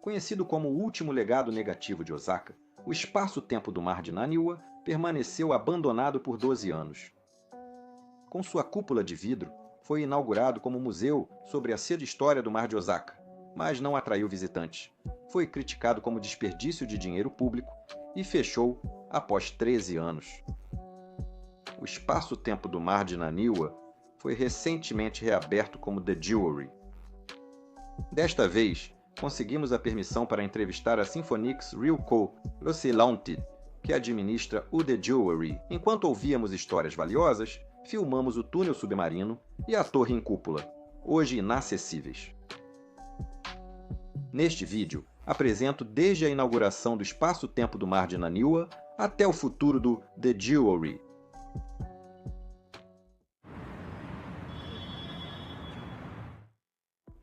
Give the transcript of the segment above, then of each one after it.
Conhecido como o último legado negativo de Osaka, o espaço-tempo do mar de Naniwa permaneceu abandonado por 12 anos. Com sua cúpula de vidro, foi inaugurado como museu sobre a cedo história do mar de Osaka, mas não atraiu visitantes. Foi criticado como desperdício de dinheiro público e fechou após 13 anos. O espaço-tempo do mar de Naniwa foi recentemente reaberto como The Jewelry. Desta vez, conseguimos a permissão para entrevistar a Symphonix Ryuko Rosilante, que administra o The Jewelry. Enquanto ouvíamos histórias valiosas, filmamos o túnel submarino e a torre em cúpula, hoje inacessíveis. Neste vídeo, apresento desde a inauguração do espaço-tempo do mar de Naniwa até o futuro do The Jewelry.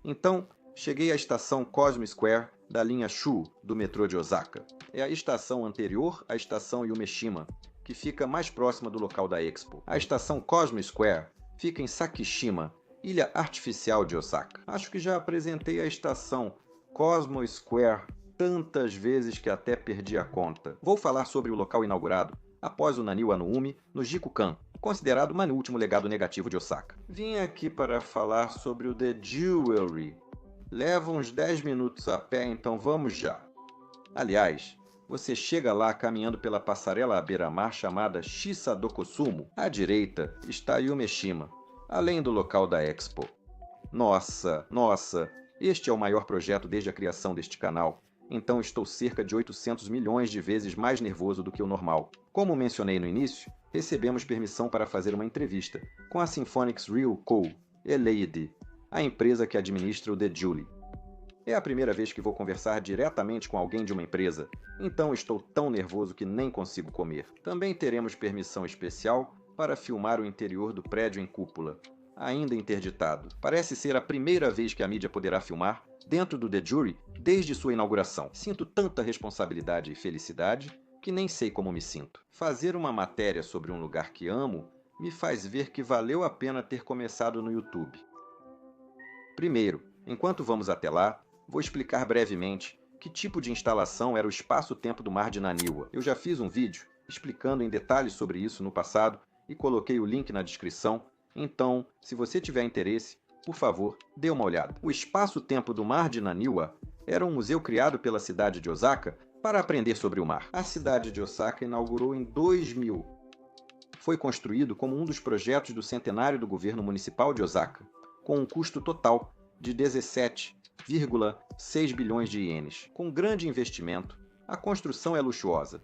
Então, cheguei à estação Cosmo Square da linha Shu do metrô de Osaka. É a estação anterior à estação Yumeshima, que fica mais próxima do local da Expo. A estação Cosmo Square fica em Sakishima, ilha artificial de Osaka. Acho que já apresentei a estação Cosmo Square tantas vezes que até perdi a conta. Vou falar sobre o local inaugurado após o Naniwa no Umi, no Jikukan, considerado o último legado negativo de Osaka. Vim aqui para falar sobre o The Jewelry. Leva uns 10 minutos a pé, então vamos já. Aliás, você chega lá caminhando pela passarela à beira-mar chamada Shisadokosumo. À direita está Yumeshima, além do local da Expo. Nossa, este é o maior projeto desde a criação deste canal, então estou cerca de 800 milhões de vezes mais nervoso do que o normal. Como mencionei no início, recebemos permissão para fazer uma entrevista com a Symphonix Ryuko Ltd, a empresa que administra o The Jewelry. É a primeira vez que vou conversar diretamente com alguém de uma empresa, então estou tão nervoso que nem consigo comer. Também teremos permissão especial para filmar o interior do prédio em cúpula, ainda interditado. Parece ser a primeira vez que a mídia poderá filmar dentro do The Jewelry desde sua inauguração. Sinto tanta responsabilidade e felicidade que nem sei como me sinto. Fazer uma matéria sobre um lugar que amo me faz ver que valeu a pena ter começado no YouTube. Primeiro, enquanto vamos até lá, vou explicar brevemente que tipo de instalação era o espaço-tempo do mar de Naniwa. Eu já fiz um vídeo explicando em detalhes sobre isso no passado e coloquei o link na descrição, então, se você tiver interesse, por favor, dê uma olhada. O espaço-tempo do mar de Naniwa era um museu criado pela cidade de Osaka para aprender sobre o mar. A cidade de Osaka inaugurou em 2000. Foi construído como um dos projetos do centenário do governo municipal de Osaka, com um custo total de 17,6 bilhões de ienes. Com grande investimento, a construção é luxuosa.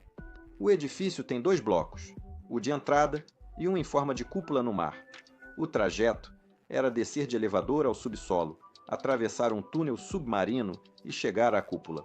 O edifício tem 2 blocos, o de entrada e um em forma de cúpula no mar. O trajeto era descer de elevador ao subsolo, atravessar um túnel submarino e chegar à cúpula.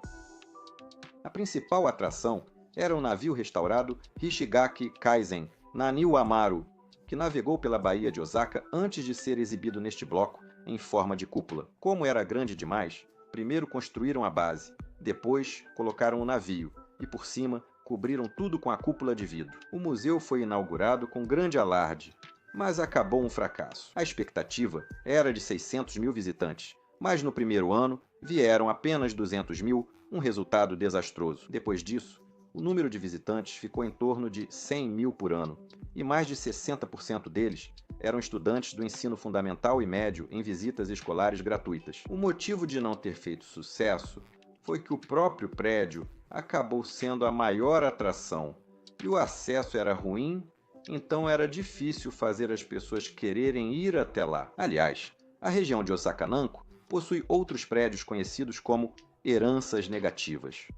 A principal atração era o navio restaurado Hishigaki Kaizen Naniwa Maru, que navegou pela Baía de Osaka antes de ser exibido neste bloco em forma de cúpula. Como era grande demais, primeiro construíram a base, depois colocaram o navio e, por cima, cobriram tudo com a cúpula de vidro. O museu foi inaugurado com grande alarde, mas acabou um fracasso. A expectativa era de 600 mil visitantes, mas no primeiro ano vieram apenas 200 mil, um resultado desastroso. Depois disso, o número de visitantes ficou em torno de 100 mil por ano, e mais de 60% deles eram estudantes do ensino fundamental e médio em visitas escolares gratuitas. O motivo de não ter feito sucesso foi que o próprio prédio acabou sendo a maior atração, e o acesso era ruim, então era difícil fazer as pessoas quererem ir até lá. Aliás, a região de Osaka-Nanko possui outros prédios conhecidos como heranças negativas.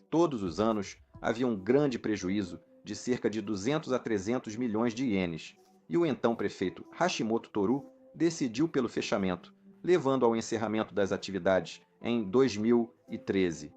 Todos os anos havia um grande prejuízo de cerca de 200 a 300 milhões de ienes, e o então prefeito Hashimoto Toru decidiu pelo fechamento, levando ao encerramento das atividades em 2013.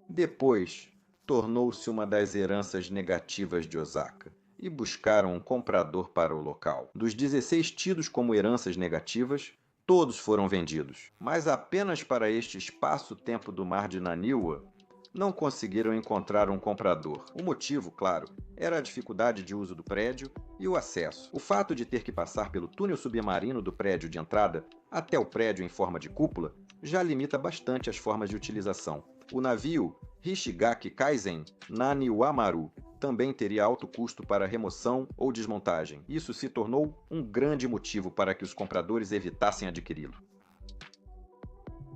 Depois, tornou-se uma das heranças negativas de Osaka, e buscaram um comprador para o local. Dos 16 tidos como heranças negativas, todos foram vendidos, mas apenas para este espaço-tempo do mar de Naniwa, não conseguiram encontrar um comprador. O motivo, claro, era a dificuldade de uso do prédio e o acesso. O fato de ter que passar pelo túnel submarino do prédio de entrada até o prédio em forma de cúpula já limita bastante as formas de utilização. O navio Hishigaki Kaizen Naniwamaru também teria alto custo para remoção ou desmontagem. Isso se tornou um grande motivo para que os compradores evitassem adquiri-lo.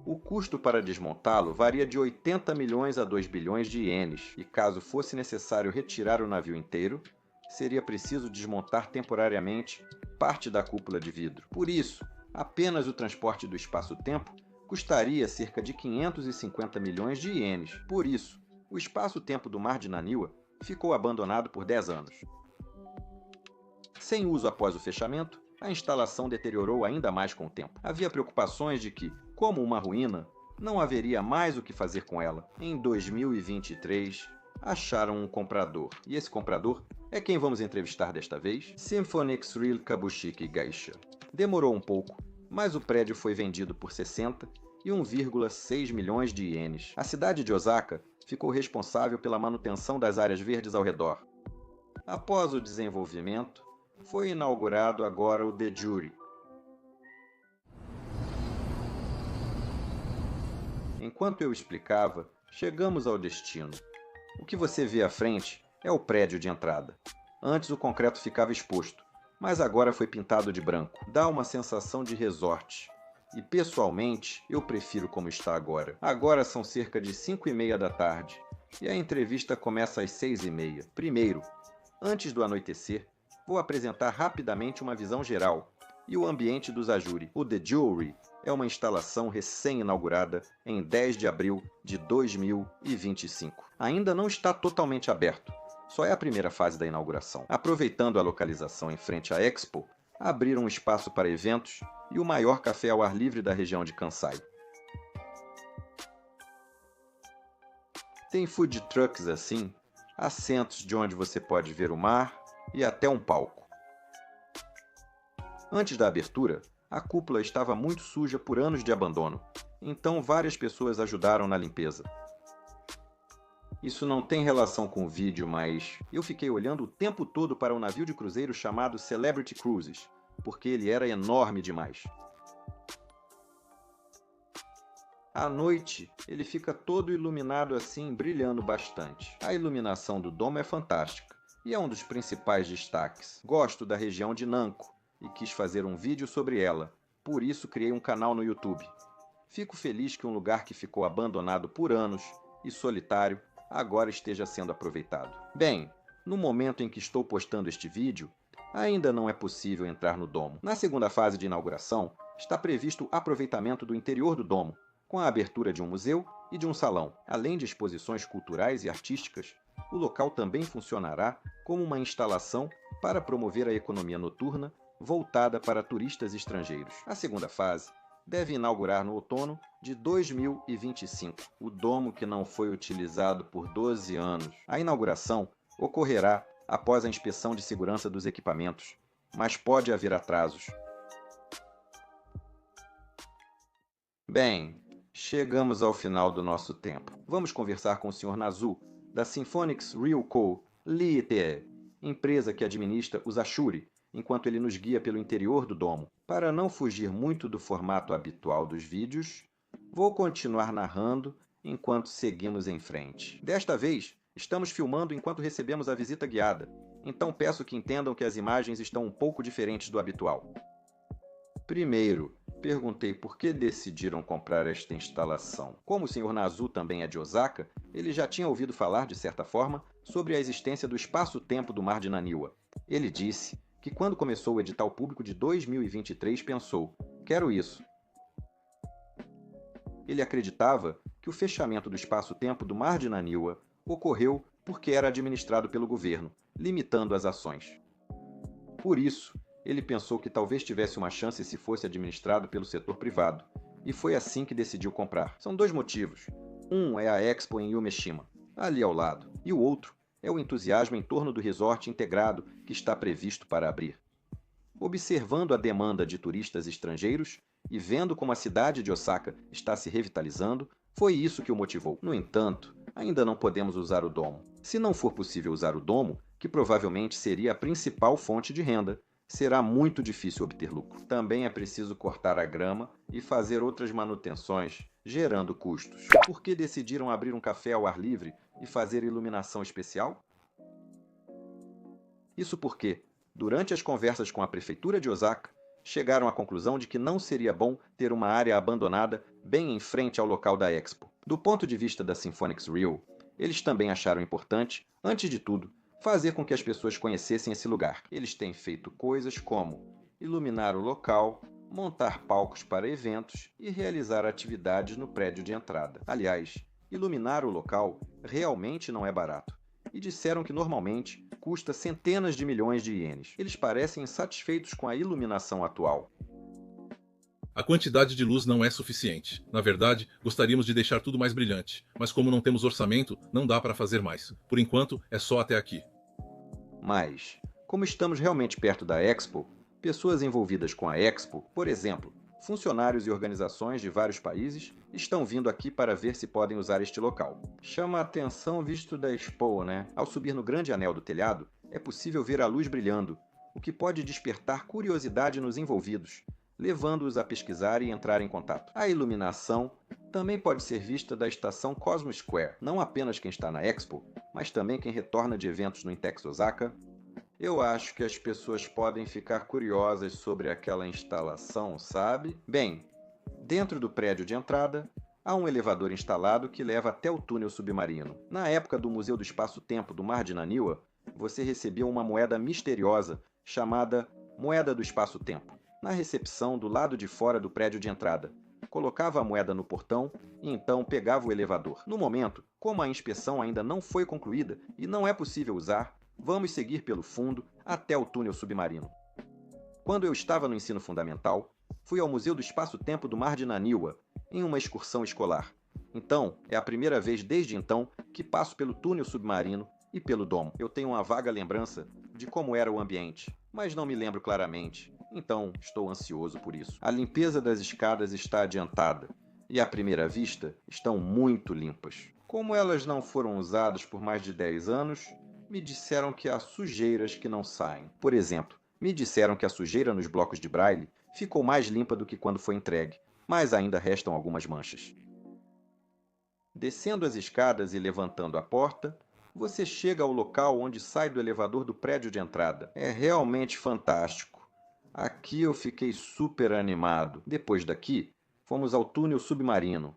O custo para desmontá-lo varia de 80 milhões a 2 bilhões de ienes, e caso fosse necessário retirar o navio inteiro, seria preciso desmontar temporariamente parte da cúpula de vidro. Por isso, apenas o transporte do espaço-tempo custaria cerca de 550 milhões de ienes. Por isso, o espaço-tempo do Mar de Naniwa ficou abandonado por 10 anos. Sem uso após o fechamento, a instalação deteriorou ainda mais com o tempo. Havia preocupações de que, como uma ruína, não haveria mais o que fazer com ela. Em 2023, acharam um comprador. E esse comprador é quem vamos entrevistar desta vez? Symphonix Real Kabushiki Gaisha. Demorou um pouco, mas o prédio foi vendido por 61,6 milhões de ienes. A cidade de Osaka ficou responsável pela manutenção das áreas verdes ao redor. Após o desenvolvimento, foi inaugurado agora o The Jury. Enquanto eu explicava, chegamos ao destino. O que você vê à frente é o prédio de entrada. Antes o concreto ficava exposto, mas agora foi pintado de branco. Dá uma sensação de resort. E pessoalmente, eu prefiro como está agora. Agora são cerca de 5h30 da tarde e a entrevista começa às 6h30. Primeiro, antes do anoitecer, vou apresentar rapidamente uma visão geral e o ambiente dos Ajuri. O The Jewelry é uma instalação recém-inaugurada em 10 de abril de 2025. Ainda não está totalmente aberto, só é a primeira fase da inauguração. Aproveitando a localização em frente à Expo, abriram um espaço para eventos e o maior café ao ar livre da região de Kansai. Tem food trucks assim, assentos de onde você pode ver o mar e até um palco. Antes da abertura, a cúpula estava muito suja por anos de abandono, então várias pessoas ajudaram na limpeza. Isso não tem relação com o vídeo, mas eu fiquei olhando o tempo todo para um navio de cruzeiro chamado Celebrity Cruises, porque ele era enorme demais. À noite, ele fica todo iluminado assim, brilhando bastante. A iluminação do domo é fantástica e é um dos principais destaques. Gosto da região de Nanko e quis fazer um vídeo sobre ela, por isso criei um canal no YouTube. Fico feliz que um lugar que ficou abandonado por anos e solitário agora esteja sendo aproveitado. Bem, no momento em que estou postando este vídeo, ainda não é possível entrar no domo. Na segunda fase de inauguração, está previsto o aproveitamento do interior do domo, com a abertura de um museu e de um salão. Além de exposições culturais e artísticas, o local também funcionará como uma instalação para promover a economia noturna voltada para turistas estrangeiros. A segunda fase deve inaugurar no outono de 2025, o domo que não foi utilizado por 12 anos. A inauguração ocorrerá após a inspeção de segurança dos equipamentos, mas pode haver atrasos. Bem, chegamos ao final do nosso tempo. Vamos conversar com o Sr. Nazu, da Symphonix Real Co. Ltd., empresa que administra os Ashuri, enquanto ele nos guia pelo interior do domo. Para não fugir muito do formato habitual dos vídeos, vou continuar narrando enquanto seguimos em frente. Desta vez, estamos filmando enquanto recebemos a visita guiada, então peço que entendam que as imagens estão um pouco diferentes do habitual. Primeiro, perguntei por que decidiram comprar esta instalação. Como o Sr. Nazu também é de Osaka, ele já tinha ouvido falar, de certa forma, sobre a existência do espaço-tempo do Mar de Naniwa. Ele disse que quando começou o edital público de 2023 pensou, quero isso. Ele acreditava que o fechamento do espaço-tempo do Mar de Naniwa ocorreu porque era administrado pelo governo, limitando as ações. Por isso, ele pensou que talvez tivesse uma chance se fosse administrado pelo setor privado, e foi assim que decidiu comprar. São dois motivos. Um é a Expo em Umeshima, ali ao lado, e o outro é o entusiasmo em torno do resort integrado que está previsto para abrir. Observando a demanda de turistas estrangeiros e vendo como a cidade de Osaka está se revitalizando, foi isso que o motivou. No entanto, ainda não podemos usar o domo. Se não for possível usar o domo, que provavelmente seria a principal fonte de renda, será muito difícil obter lucro. Também é preciso cortar a grama e fazer outras manutenções, gerando custos. Por que decidiram abrir um café ao ar livre e fazer iluminação especial? Isso porque, durante as conversas com a prefeitura de Osaka, chegaram à conclusão de que não seria bom ter uma área abandonada bem em frente ao local da Expo. Do ponto de vista da Symphonics Reel, eles também acharam importante, antes de tudo, fazer com que as pessoas conhecessem esse lugar. Eles têm feito coisas como iluminar o local, montar palcos para eventos e realizar atividades no prédio de entrada. Aliás, iluminar o local realmente não é barato. E disseram que normalmente custa centenas de milhões de ienes. Eles parecem insatisfeitos com a iluminação atual. A quantidade de luz não é suficiente. Na verdade, gostaríamos de deixar tudo mais brilhante, mas como não temos orçamento, não dá para fazer mais. Por enquanto, é só até aqui. Mas, como estamos realmente perto da Expo, pessoas envolvidas com a Expo, por exemplo, funcionários e organizações de vários países, estão vindo aqui para ver se podem usar este local. Chama a atenção visto da Expo, né? Ao subir no grande anel do telhado, é possível ver a luz brilhando, o que pode despertar curiosidade nos envolvidos, levando-os a pesquisar e entrar em contato. A iluminação também pode ser vista da estação Cosmo Square, não apenas quem está na Expo, mas também quem retorna de eventos no Intex Osaka. Eu acho que as pessoas podem ficar curiosas sobre aquela instalação, sabe? Bem, dentro do prédio de entrada, há um elevador instalado que leva até o túnel submarino. Na época do Museu do Espaço-Tempo do Mar de Naniwa, você recebia uma moeda misteriosa chamada Moeda do Espaço-Tempo. Na recepção do lado de fora do prédio de entrada, colocava a moeda no portão e então pegava o elevador. No momento, como a inspeção ainda não foi concluída e não é possível usar, vamos seguir pelo fundo até o túnel submarino. Quando eu estava no ensino fundamental, fui ao Museu do Espaço-Tempo do Mar de Naniwa, em uma excursão escolar. Então, é a primeira vez desde então que passo pelo túnel submarino e pelo domo. Eu tenho uma vaga lembrança de como era o ambiente, mas não me lembro claramente. Então, estou ansioso por isso. A limpeza das escadas está adiantada e, à primeira vista, estão muito limpas. Como elas não foram usadas por mais de 10 anos, me disseram que há sujeiras que não saem. Por exemplo, me disseram que a sujeira nos blocos de braille ficou mais limpa do que quando foi entregue, mas ainda restam algumas manchas. Descendo as escadas e levantando a porta, você chega ao local onde sai do elevador do prédio de entrada. É realmente fantástico. Aqui eu fiquei super animado. Depois daqui, fomos ao túnel submarino.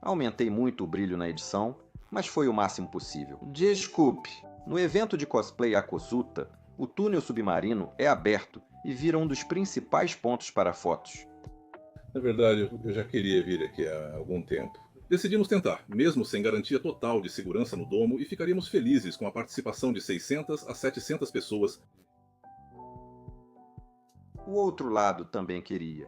Aumentei muito o brilho na edição, mas foi o máximo possível. Desculpe, no evento de cosplay Akosuta, o túnel submarino é aberto e vira um dos principais pontos para fotos. Na verdade, eu já queria vir aqui há algum tempo. Decidimos tentar, mesmo sem garantia total de segurança no domo, e ficaríamos felizes com a participação de 600 a 700 pessoas. O outro lado também queria.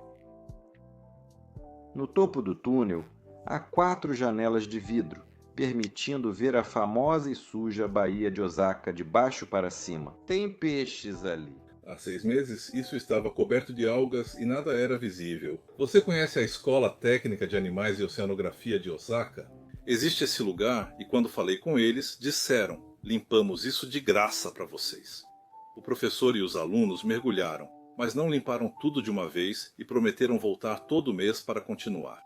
No topo do túnel, há 4 janelas de vidro, permitindo ver a famosa e suja Baía de Osaka de baixo para cima. Tem peixes ali. Há 6 meses, isso estava coberto de algas e nada era visível. Você conhece a Escola Técnica de Animais e Oceanografia de Osaka? Existe esse lugar e quando falei com eles, disseram: limpamos isso de graça para vocês. O professor e os alunos mergulharam, mas não limparam tudo de uma vez e prometeram voltar todo mês para continuar.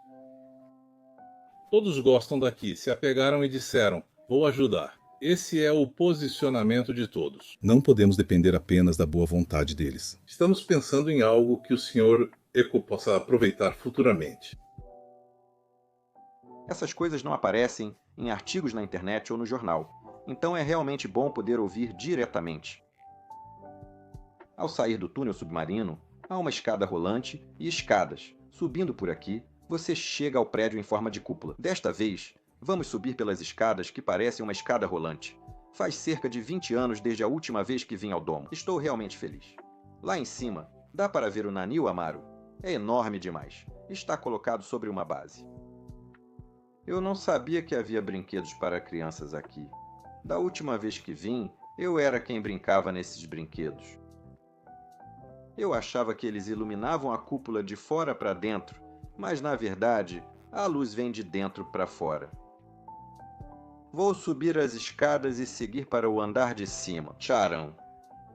Todos gostam daqui, se apegaram e disseram: vou ajudar. Esse é o posicionamento de todos. Não podemos depender apenas da boa vontade deles. Estamos pensando em algo que o Sr. Eko possa aproveitar futuramente. Essas coisas não aparecem em artigos na internet ou no jornal, então é realmente bom poder ouvir diretamente. Ao sair do túnel submarino, há uma escada rolante e escadas. Subindo por aqui, você chega ao prédio em forma de cúpula. Desta vez, vamos subir pelas escadas que parecem uma escada rolante. Faz cerca de 20 anos desde a última vez que vim ao domo. Estou realmente feliz. Lá em cima, dá para ver o Naniwa Maru. É enorme demais. Está colocado sobre uma base. Eu não sabia que havia brinquedos para crianças aqui. Da última vez que vim, eu era quem brincava nesses brinquedos. Eu achava que eles iluminavam a cúpula de fora para dentro, mas na verdade, a luz vem de dentro para fora. Vou subir as escadas e seguir para o andar de cima. Tcharam!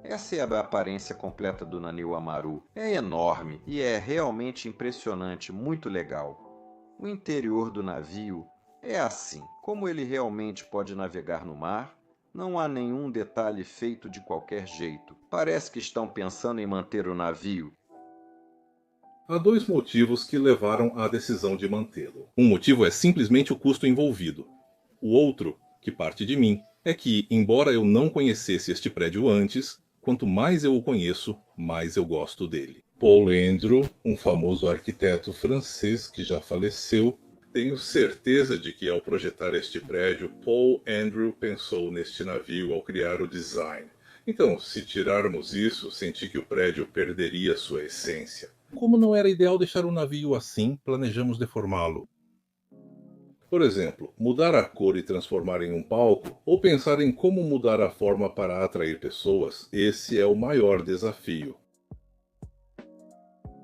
Essa é a aparência completa do navio Amaru. É enorme e é realmente impressionante, muito legal. O interior do navio é assim. Como ele realmente pode navegar no mar, não há nenhum detalhe feito de qualquer jeito. Parece que estão pensando em manter o navio. Há dois motivos que levaram à decisão de mantê-lo. Um motivo é simplesmente o custo envolvido. O outro, que parte de mim, é que, embora eu não conhecesse este prédio antes, quanto mais eu o conheço, mais eu gosto dele. Paul Andrew, um famoso arquiteto francês que já faleceu, tenho certeza de que ao projetar este prédio, Paul Andrew pensou neste navio ao criar o design. Então, se tirarmos isso, senti que o prédio perderia sua essência. Como não era ideal deixar o navio assim, planejamos deformá-lo. Por exemplo, mudar a cor e transformar em um palco, ou pensar em como mudar a forma para atrair pessoas, esse é o maior desafio.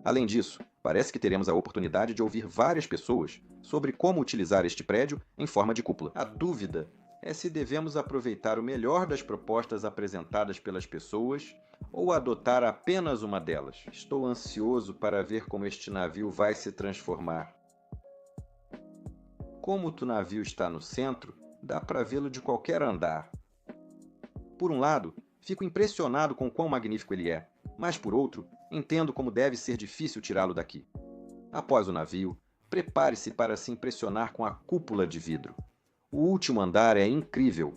Além disso, parece que teremos a oportunidade de ouvir várias pessoas sobre como utilizar este prédio em forma de cúpula. A dúvida é se devemos aproveitar o melhor das propostas apresentadas pelas pessoas ou adotar apenas uma delas. Estou ansioso para ver como este navio vai se transformar. Como o navio está no centro, dá para vê-lo de qualquer andar. Por um lado, fico impressionado com quão magnífico ele é, mas por outro, entendo como deve ser difícil tirá-lo daqui. Após o navio, prepare-se para se impressionar com a cúpula de vidro. O último andar é incrível.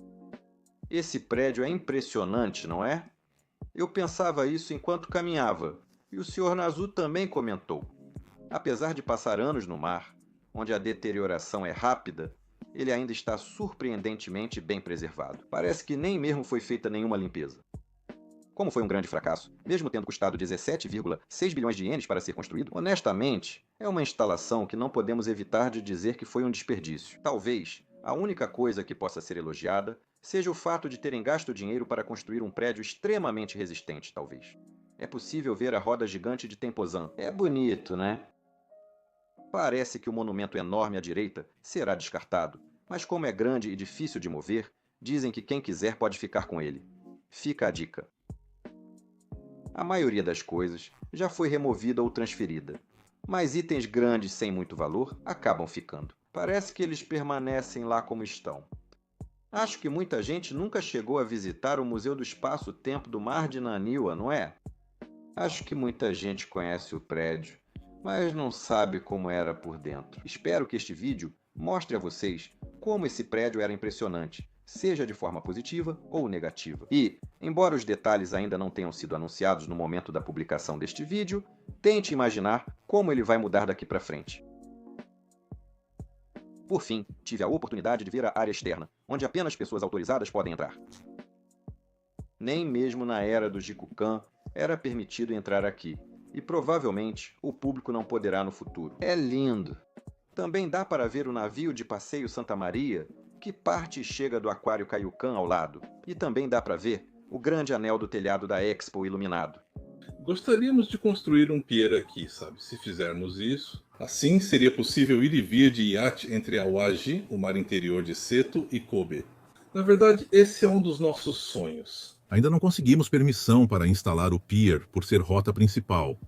Esse prédio é impressionante, não é? Eu pensava isso enquanto caminhava, e o Sr. Nazu também comentou. Apesar de passar anos no mar, onde a deterioração é rápida, ele ainda está surpreendentemente bem preservado. Parece que nem mesmo foi feita nenhuma limpeza. Como foi um grande fracasso, mesmo tendo custado 17,6 bilhões de ienes para ser construído, honestamente, é uma instalação que não podemos evitar de dizer que foi um desperdício. Talvez a única coisa que possa ser elogiada seja o fato de terem gasto dinheiro para construir um prédio extremamente resistente, talvez. É possível ver a roda gigante de Tempozan. É bonito, né? Parece que o monumento enorme à direita será descartado, mas como é grande e difícil de mover, dizem que quem quiser pode ficar com ele. Fica a dica. A maioria das coisas já foi removida ou transferida, mas itens grandes sem muito valor acabam ficando. Parece que eles permanecem lá como estão. Acho que muita gente nunca chegou a visitar o Museu do Espaço-Tempo do Mar de Naniwa, não é? Acho que muita gente conhece o prédio, mas não sabe como era por dentro. Espero que este vídeo mostre a vocês como esse prédio era impressionante, seja de forma positiva ou negativa. E, embora os detalhes ainda não tenham sido anunciados no momento da publicação deste vídeo, tente imaginar como ele vai mudar daqui para frente. Por fim, tive a oportunidade de ver a área externa, onde apenas pessoas autorizadas podem entrar. Nem mesmo na era do Jikukan era permitido entrar aqui, e provavelmente o público não poderá no futuro. É lindo! Também dá para ver o navio de passeio Santa Maria, que parte e chega do aquário Caiucan ao lado. E também dá para ver o grande anel do telhado da Expo iluminado. Gostaríamos de construir um pier aqui, sabe? Se fizermos isso, assim seria possível ir e vir de iate entre Awaji, o mar interior de Seto, e Kobe. Na verdade, esse é um dos nossos sonhos. Ainda não conseguimos permissão para instalar o pier por ser rota principal.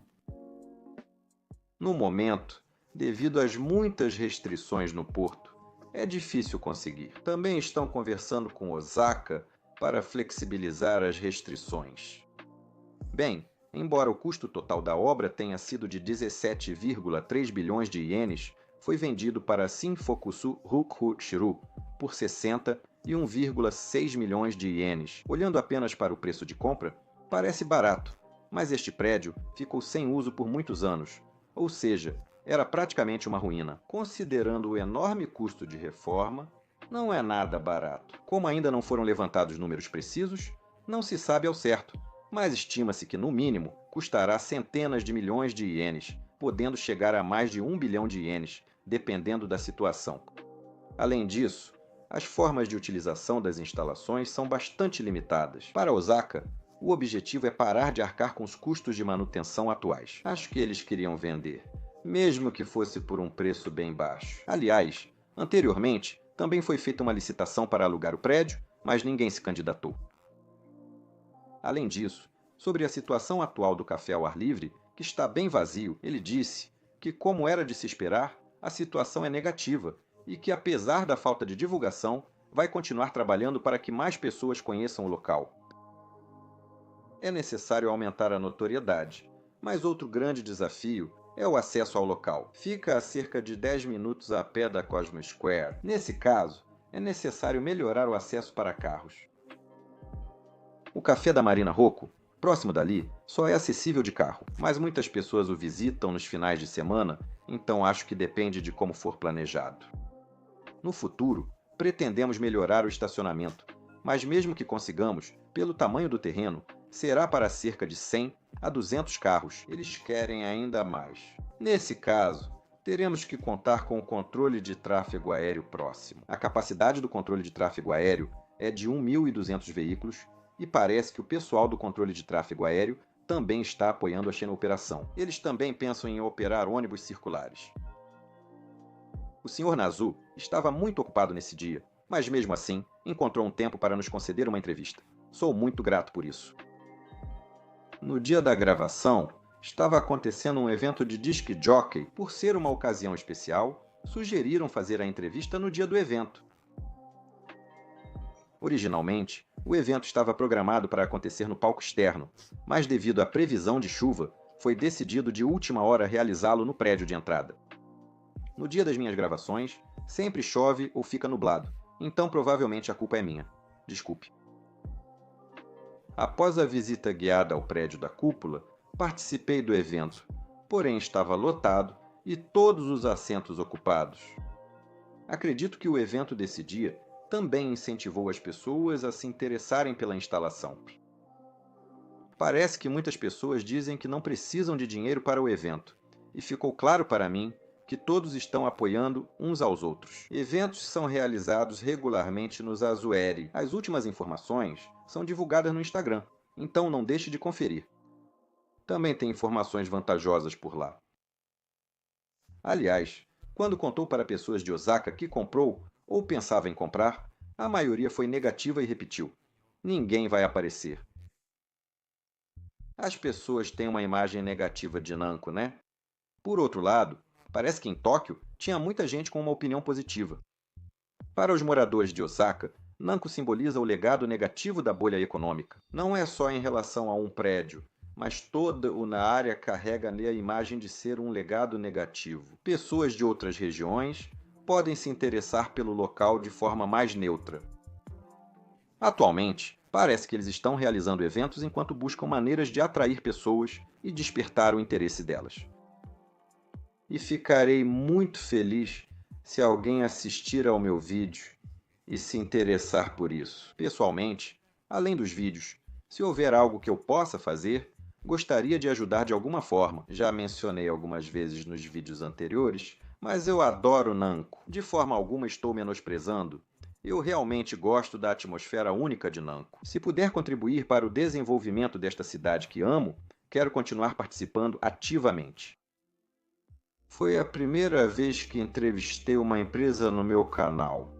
No momento, devido às muitas restrições no porto, é difícil conseguir. Também estão conversando com Osaka para flexibilizar as restrições. Bem, embora o custo total da obra tenha sido de 17,3 bilhões de ienes, foi vendido para Shinfokusu Rukhu Shiru por 61,6 milhões de ienes. Olhando apenas para o preço de compra, parece barato, mas este prédio ficou sem uso por muitos anos, ou seja, era praticamente uma ruína. Considerando o enorme custo de reforma, não é nada barato. Como ainda não foram levantados números precisos, não se sabe ao certo, mas estima-se que, no mínimo, custará centenas de milhões de ienes, podendo chegar a mais de 1 bilhão de ienes, dependendo da situação. Além disso, as formas de utilização das instalações são bastante limitadas. Para Osaka, o objetivo é parar de arcar com os custos de manutenção atuais. Acho que eles queriam vender, mesmo que fosse por um preço bem baixo. Aliás, anteriormente, também foi feita uma licitação para alugar o prédio, mas ninguém se candidatou. Além disso, sobre a situação atual do café ao ar livre, que está bem vazio, ele disse que, como era de se esperar, a situação é negativa e que, apesar da falta de divulgação, vai continuar trabalhando para que mais pessoas conheçam o local. É necessário aumentar a notoriedade, mas outro grande desafio é o acesso ao local. Fica a cerca de 10 minutos a pé da Cosmo Square. Nesse caso, é necessário melhorar o acesso para carros. O Café da Marina Rocco, próximo dali, só é acessível de carro, mas muitas pessoas o visitam nos finais de semana, então acho que depende de como for planejado. No futuro, pretendemos melhorar o estacionamento, mas mesmo que consigamos, pelo tamanho do terreno, será para cerca de 100 a 200 carros. Eles querem ainda mais. Nesse caso, teremos que contar com o controle de tráfego aéreo próximo. A capacidade do controle de tráfego aéreo é de 1.200 veículos e parece que o pessoal do controle de tráfego aéreo também está apoiando a Xena Operação. Eles também pensam em operar ônibus circulares. O Sr. Nazu estava muito ocupado nesse dia, mas mesmo assim encontrou um tempo para nos conceder uma entrevista. Sou muito grato por isso. No dia da gravação, estava acontecendo um evento de disc jockey. Por ser uma ocasião especial, sugeriram fazer a entrevista no dia do evento. Originalmente, o evento estava programado para acontecer no palco externo, mas devido à previsão de chuva, foi decidido de última hora realizá-lo no prédio de entrada. No dia das minhas gravações, sempre chove ou fica nublado, então provavelmente a culpa é minha. Desculpe. Após a visita guiada ao prédio da cúpula, participei do evento, porém estava lotado e todos os assentos ocupados. Acredito que o evento desse dia também incentivou as pessoas a se interessarem pela instalação. Parece que muitas pessoas dizem que não precisam de dinheiro para o evento, e ficou claro para mim que todos estão apoiando uns aos outros. Eventos são realizados regularmente nos Azuere. As últimas informações são divulgadas no Instagram, então não deixe de conferir. Também tem informações vantajosas por lá. Aliás, quando contou para pessoas de Osaka que comprou ou pensava em comprar, a maioria foi negativa e repetiu: ninguém vai aparecer. As pessoas têm uma imagem negativa de Nanko, né? Por outro lado, parece que em Tóquio tinha muita gente com uma opinião positiva. Para os moradores de Osaka, Nanko simboliza o legado negativo da bolha econômica. Não é só em relação a um prédio, mas toda a área carrega nele a imagem de ser um legado negativo. Pessoas de outras regiões podem se interessar pelo local de forma mais neutra. Atualmente, parece que eles estão realizando eventos enquanto buscam maneiras de atrair pessoas e despertar o interesse delas. E ficarei muito feliz se alguém assistir ao meu vídeo e se interessar por isso. Pessoalmente, além dos vídeos, se houver algo que eu possa fazer, gostaria de ajudar de alguma forma. Já mencionei algumas vezes nos vídeos anteriores, mas eu adoro Nanko. De forma alguma estou menosprezando. Eu realmente gosto da atmosfera única de Nanko. Se puder contribuir para o desenvolvimento desta cidade que amo, quero continuar participando ativamente. Foi a primeira vez que entrevistei uma empresa no meu canal.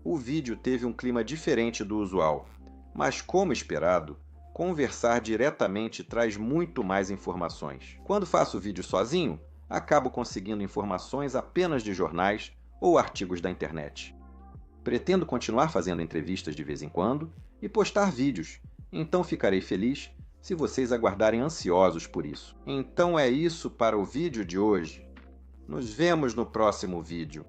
O vídeo teve um clima diferente do usual, mas como esperado, conversar diretamente traz muito mais informações. Quando faço vídeo sozinho, acabo conseguindo informações apenas de jornais ou artigos da internet. Pretendo continuar fazendo entrevistas de vez em quando e postar vídeos, então ficarei feliz se vocês aguardarem ansiosos por isso. Então é isso para o vídeo de hoje. Nos vemos no próximo vídeo.